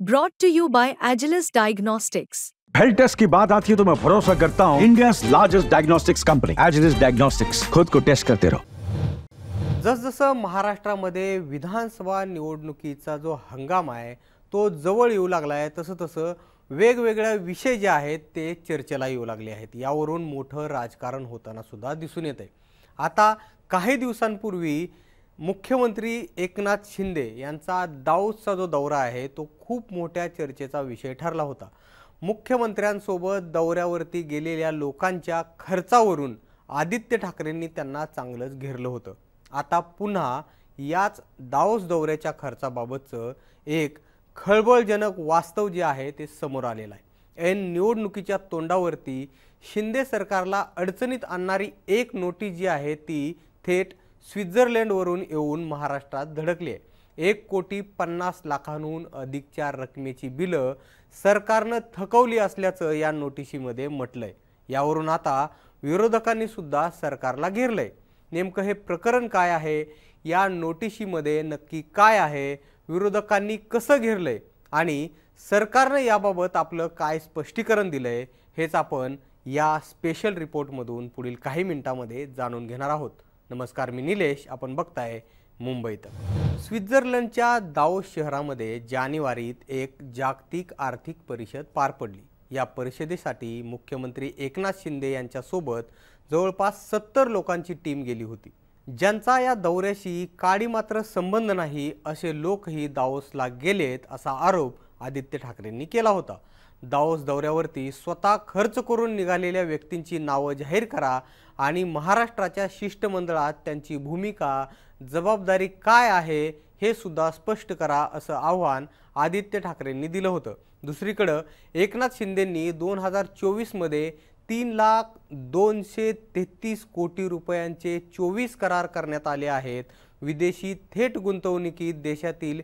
Brought to you by Agilus Diagnostics. Health test की बात आती है तो मैं भरोसा करता हूँ India largest diagnostics company Agilus diagnostics. खुद को टेस्ट करते रहो। जसजसं महाराष्ट्रामध्ये विधानसभा निवडणुकीचा जो हंगाम आहे तो जवळ येऊ लागला आहे, तसं तसं वेगवेगळे विषय जे आहेत ते चर्चेला येऊ लागले आहेत। यावरून मोठं राजकारण होताना सुद्धा दिसून येते। आता काही दिवसांपूर्वी मुख्यमंत्री एकनाथ शिंदे यांचा दाऊदचा जो दौरा आहे तो खूप मोठ्या चर्चेचा विषय ठरला होता। मुख्यमंत्र्यांसोबत दौऱ्यावरती गेलेल्या लोकांच्या खर्चावरून आदित्य ठाकरेंनी त्यांना चांगलंच घेरलं होतं। आता पुन्हा याच दाऊद दौऱ्याच्या खर्चाबाबतचं एक खळबळजनक वास्तव जे आहे ते समोर आलेलं आहे। ऐन निवडणुकीच्या तोंडावरती शिंदे सरकारला अडचणीत आणणारी एक नोटीस जी आहे ती थेट स्वित्झर्लंडवरून येऊन महाराष्ट्रात धडकली आहे। 1,50,00,000,000 अधिकच्या रकमेची बिलं सरकारनं थकवली असल्याचं या नोटिशीमध्ये म्हटलंय। यावरून आता विरोधकांनी सुद्धा सरकारला घेरलंय। नेमकं हे प्रकरण काय आहे, या नोटिशीमध्ये नक्की काय आहे, विरोधकांनी कसं घेरलंय आणि सरकारनं याबाबत आपलं काय स्पष्टीकरण दिलंय, हेच आपण या स्पेशल रिपोर्टमधून पुढील काही मिनिटांमध्ये जाणून घेणार आहोत। नमस्कार, मी निलेश, आपण बघताय मुंबई तक। स्वित्झर्लंडच्या दावोस शहरामध्ये जानेवारीत एक जागतिक आर्थिक परिषद पार पडली। या परिषदेसाठी मुख्यमंत्री एकनाथ शिंदे यांच्यासोबत जवळपास 70 लोकांची टीम गेली होती। ज्यांचा या दौऱ्याशी काडी मात्र संबंध नाही असे लोकही दावोसला गेलेत असा आरोप आदित्य ठाकरेंनी केला होता। दावोस दौऱ्यावरती स्वतः खर्च करून निघालेल्या व्यक्तींची नावं जाहीर करा आणि महाराष्ट्राच्या शिष्टमंडळात त्यांची भूमिका, जबाबदारी काय आहे हे सुद्धा स्पष्ट करा असं आव्हान आदित्य ठाकरेंनी दिलं होतं। दुसरीकडे एकनाथ शिंदेंनी 2024 मध्ये 3,233 कोटी रुपयांचे 24 करार करण्यात आले आहेत। विदेशी थेट गुंतवणुकीत देशातील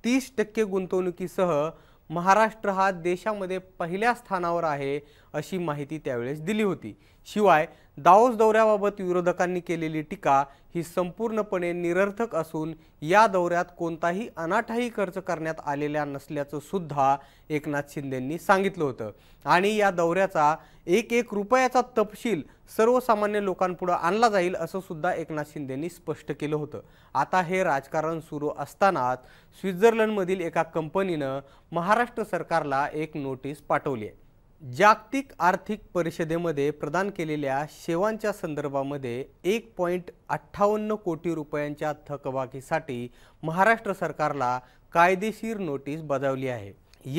30% गुंतवणुकीसह महाराष्ट्र हा देशामध्ये पहिल्या स्थानावर आहे अशी माहिती त्यावेळेस दिली होती। शिवाय दावोस दौऱ्याबाबत विरोधकांनी केलेली टीका ही संपूर्णपणे निरर्थक असून या दौऱ्यात कोणताही अनाठाई खर्च करण्यात आलेला नसल्याचं सुद्धा एकनाथ शिंदेंनी सांगितलं होतं आणि या दौऱ्याचा एक रुपयाचा तपशील सर्वसामान्य लोकांपुढे आणला जाईल असं सुद्धा एकनाथ शिंदेंनी स्पष्ट केलं होतं। आता हे राजकारण सुरू असतानाच स्वित्झर्लंडमधील एका कंपनीनं महाराष्ट्र सरकारला एक नोटीस पाठवली आहे। जागतिक आर्थिक परिषदेमध्ये प्रदान केलेल्या सेवांच्या संदर्भामध्ये 1.58 कोटी रुपयांच्या थकबाकीसाठी महाराष्ट्र सरकारला कायदेशीर नोटीस बजावली आहे।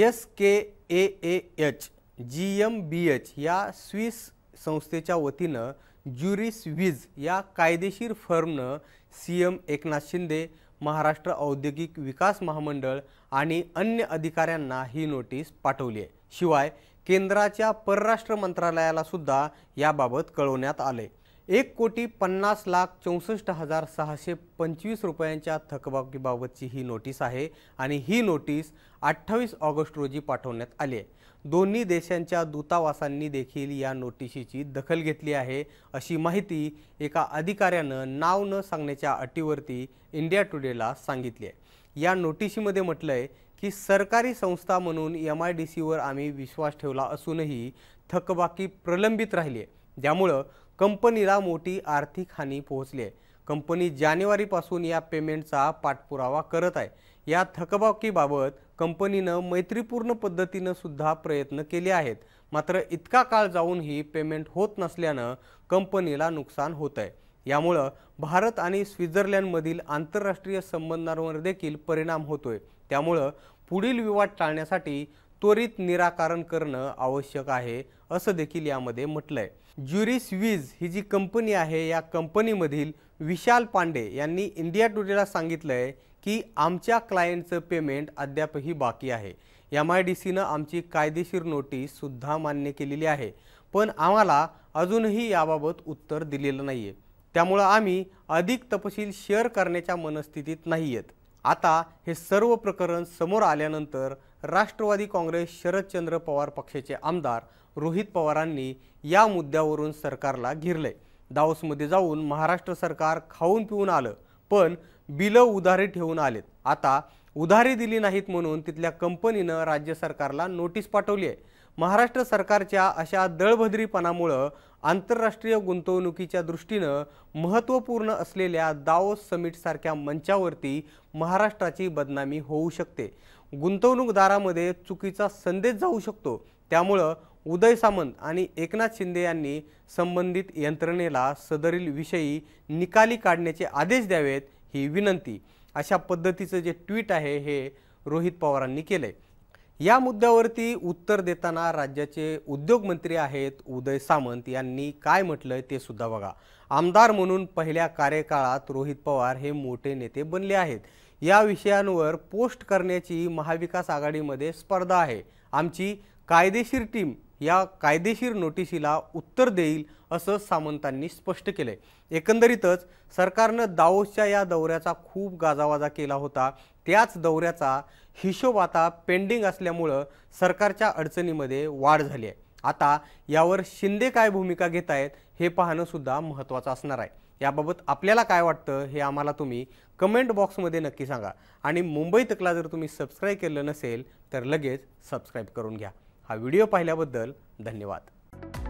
SKAAH GmbH या स्विस संस्थेच्या वतीनं ज्युरिस विज या कायदेशीर फर्मनं सीएम एकनाथ शिंदे, महाराष्ट्र औद्योगिक विकास महामंडळ आणि अन्य अधिकाऱ्यांना ही नोटीस पाठवली आहे। शिवाय केंद्राच्या परराष्ट्र मंत्रालयाला सुद्धा याबाबत कळवण्यात आले। 1,50,64,625 रुपयांच्या थकबाकीबाबतची ही नोटीस आहे आणि ही नोटीस 28 ऑगस्ट रोजी पाठवण्यात आली आहे। दोन्ही देशांच्या दूतावासांनी देखील या नोटिशीची दखल घेतली आहे अशी माहिती एका अधिकाऱ्यानं नाव न सांगण्याच्या अटीवरती इंडिया टुडेला सांगितली आहे। या नोटिशीमध्ये म्हटलंय की सरकारी संस्था म्हणून MIDCवर आम्ही विश्वास ठेवला असूनही थकबाकी प्रलंबित राहिली आहे, ज्यामुळे कंपनीला मोठी आर्थिक हानी पोहोचली आहे। कंपनी जानेवारीपासून या पेमेंटचा पाठपुरावा करत आहे। या थकबाकीबाबत कंपनीनं मैत्रीपूर्ण पद्धतीनं सुद्धा प्रयत्न केले आहेत, मात्र इतका काळ जाऊनही पेमेंट होत नसल्यानं कंपनीला नुकसान होत आहे। यामुळे भारत आणि स्वित्झर्लंडमधील आंतरराष्ट्रीय संबंधांवर देखील परिणाम होतोय। त्यामुळे पुढील विवाद टाळण्यासाठी त्वरित निराकरण करणं आवश्यक आहे असं देखील यामध्ये म्हटलंय। ज्युरिस विज ही जी कंपनी आहे या कंपनीमधील विशाल पांडे यांनी इंडिया टुडेला सांगितलंय की आमच्या क्लायंटचं पेमेंट अद्यापही बाकी आहे। MIDCनं आमची कायदेशीर नोटीस सुद्धा मान्य केलेली आहे, पण आम्हाला अजूनही याबाबत उत्तर दिलेलं नाहीये। त्यामुळे आम्ही अधिक तपशील शेअर करण्याच्या मनस्थितीत नाहीयेत। आता हे सर्व प्रकरण समोर आल्यानंतर राष्ट्रवादी काँग्रेस शरदचंद्र पवार पक्षाचे आमदार रोहित पवारांनी या मुद्द्यावरून सरकारला घेरले। दावोसमध्ये जाऊन महाराष्ट्र सरकार खाऊन पिऊन आलं, पण बिलं उधारी ठेवून आलेत। आता उधारी दिली नाहीत म्हणून तिथल्या कंपनीनं राज्य सरकारला नोटीस पाठवली आहे। महाराष्ट्र सरकारच्या अशा दळभद्रीपणामुळे आंतरराष्ट्रीय गुंतवणुकीच्या दृष्टीनं महत्त्वपूर्ण असलेल्या दावोस समिट सारख्या मंचावरती महाराष्ट्राची बदनामी होऊ शकते। गुंतवणूकदारांमध्ये चुकीचा संदेश जाऊ शकतो। त्यामुळे उदय सामंत आणि एकनाथ शिंदे यांनी संबंधित यंत्रणेला सदरील विषयी निकाली काढण्याचे आदेश द्यावेत ही विनंती, अशा पद्धतीचं जे ट्विट आहे हे रोहित पवारांनी केलंय। या मुद्द्यावरती उत्तर देताना राज्याचे उद्योग मंत्री आहेत उदय सामंत यांनी काय म्हटलंय ते सुद्धा बघा। आमदार म्हणून पहिल्या कार्यकाळात रोहित पवार हे मोठे नेते बनले आहेत। या विषयांवर पोस्ट करण्याची महाविकास आघाडीमध्ये स्पर्धा आहे। आमची कायदेशीर टीम या कायदेशीर नोटिसीला उत्तर देईल असं सामंतांनी स्पष्ट केले। एकंदरीतच सरकारनं दावोसच्या या दौऱ्याचा खूप गाजावाजा केला होता। त्याच दौऱ्याचा हिशोब आता पेंडिंग असल्यामुळे सरकारच्या अडचणीमध्ये वाढ झाली आहे। आता यावर शिंदे काय भूमिका घेत आहेत हे पाहणं सुद्धा महत्त्वाचं असणार आहे। याबाबत आपल्याला काय वाटतं हे आम्हाला तुम्ही कमेंट बॉक्समध्ये नक्की सांगा आणि मुंबई तकला जर तुम्ही सबस्क्राइब केलं नसेल तर लगेच सबस्क्राइब करून घ्या। हा व्हिडिओ पाहिल्याबद्दल धन्यवाद।